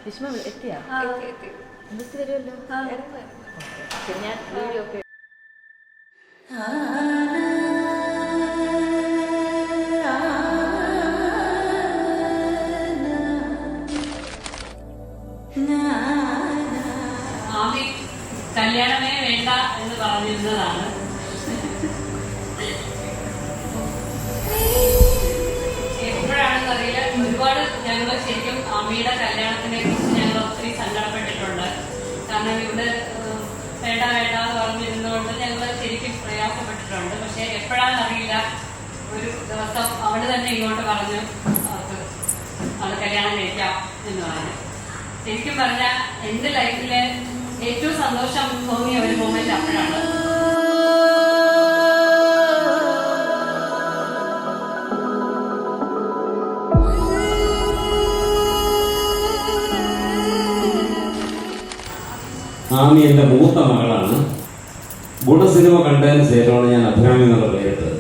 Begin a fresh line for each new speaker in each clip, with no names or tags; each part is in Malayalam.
വിഷ്മ എത്തിയാ ബസ് വരുമല്ലോ. ഞാൻ വീഡിയോ ഒക്കെ
കല്യാണമേ വേണ്ട എന്ന് പറഞ്ഞിരുന്നതാണ്. എപ്പോഴാണെന്ന് അറിയില്ല. ഒരുപാട് ഞങ്ങൾ ശരിക്കും ആമിയുടെ കല്യാണത്തിനെ കുറിച്ച് ഞങ്ങൾ ഒത്തിരി സങ്കടപ്പെട്ടിട്ടുണ്ട്. കാരണം ഇവിടെ വേണ്ട വേണ്ട എന്ന് പറഞ്ഞിരുന്നതുകൊണ്ട് ഞങ്ങൾ ശരിക്കും പ്രയാസപ്പെട്ടിട്ടുണ്ട്. പക്ഷെ എപ്പോഴാണെന്നറിയില്ല ഒരു ദിവസം അവള് തന്നെ ഇങ്ങോട്ട് പറഞ്ഞു അവള് കല്യാണം കഴിക്കാം എന്ന് പറഞ്ഞു. ശരിക്കും പറഞ്ഞാൽ എന്റെ ലൈഫില് ഏറ്റവും സന്തോഷം തോന്നിയ ഒരു മൊമെന്റ് അപ്പോഴാണ്.
ആമി എൻ്റെ മൂത്ത മകളാണ്. ഗുണസിനിമ കണ്ടതിന് ശേഷമാണ് ഞാൻ അഭിരാമി എന്നുള്ള പേരിട്ടത്.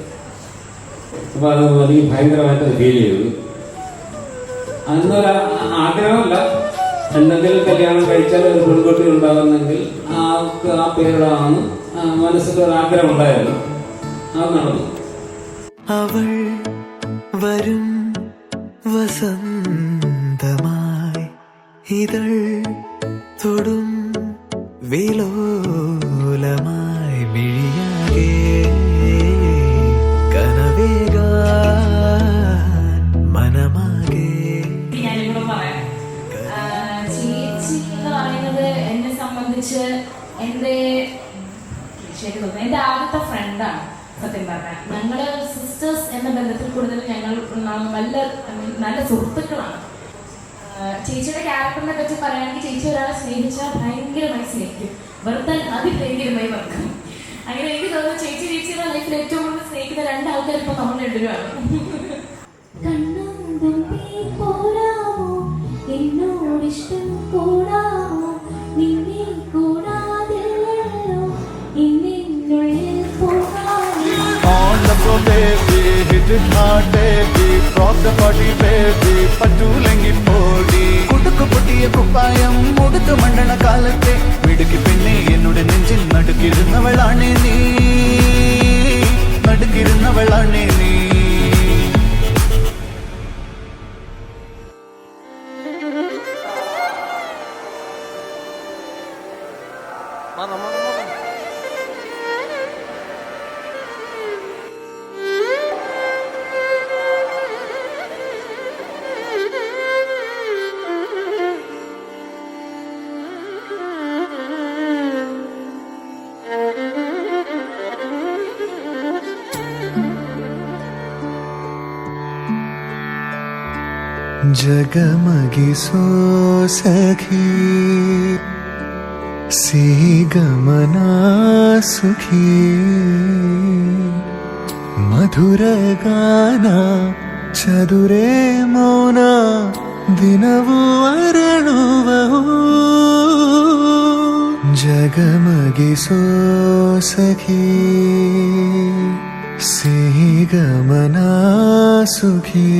അപ്പോൾ അത് എനിക്ക് ഭയങ്കരമായിട്ട് ഫീൽ ചെയ്തു. അന്നൊരു ആഗ്രഹമല്ല, എന്തെങ്കിലും കല്യാണം കഴിച്ചാൽ ഒരു പെൺകുട്ടി ഉണ്ടാകുന്നെങ്കിൽ ആ പേരിടാമെന്ന് മനസ്സിലൊരു ആഗ്രഹം ഉണ്ടായിരുന്നു. അത് നടന്നു.
അവൾ വരും വസന്തമായി ഇതൾ തൊടും വിലോലമായി മിഴിയാകെ കനവേകാൻ മനമാകെ.
ഞാനിപ്പോൾ പറയാം, ചേച്ചി എന്ന് പറയുന്നത് എന്നെ സംബന്ധിച്ച് എന്റെ ആദ്യത്തെ ഫ്രണ്ടാണ്. സത്യം പറഞ്ഞാൽ ഞങ്ങള് സിസ്റ്റേഴ്സ് എന്ന ബന്ധത്തിൽ കൂടുതൽ ഞങ്ങൾ നല്ല സുഹൃത്തുക്കളാണ്. ചേച്ചിയുടെ ക്യാരക്ടറിനെ പറ്റി പറയുകയാണെങ്കിൽ ചേച്ചി ഒരാളെ സ്നേഹിച്ചാൽ ഭയങ്കരമായി സ്നേഹിക്കും, വെറുതെ അതിഭയങ്കരമായി വെറുക്കും. അങ്ങനെ എനിക്ക് തോന്നുന്നു ചേച്ചിയുടെ ലൈഫിൽ ഏറ്റവും കൂടുതൽ സ്നേഹിക്കുന്ന രണ്ടാൾക്കാർ ഇപ്പൊ നമ്മൾ രണ്ടുപേരാണ്.
എന്നോടിഷ്ടം കൂടാമോ നിന്നെ കൂടാതില്ലല്ലോ ഇന്നുള്ളിൽ
On the floor baby, hit it hard baby, rock the body baby, പറ്റൂലെങ്കി പോടി. കുടുക്കു പൊട്ടിയ കുപ്പായം മുടുത്തു മണ്ടണ കാലത്തെ മിടുക്കി പെണ്ണെ എന്നോട് നെഞ്ചിൽ നടുക്കിരുന്നവളാണേ നീ, നടുക്കിരുന്നവളാണേ നീ.
जगमगिसो सखी सीगमना सुखी मधुरगाना चदुरे मौन दिनवु अरಳುವವು. जगमगिसो सखी सीगमना सुखी.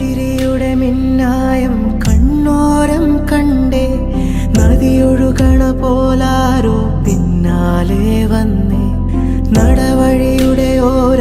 ചിരിയുടെ മിന്നായം കണ്ണോരം കണ്ടേ നദിയൊഴുകണ പോലാരോ പിന്നാലെ വന്നേ നടവഴിയുടെ ഓര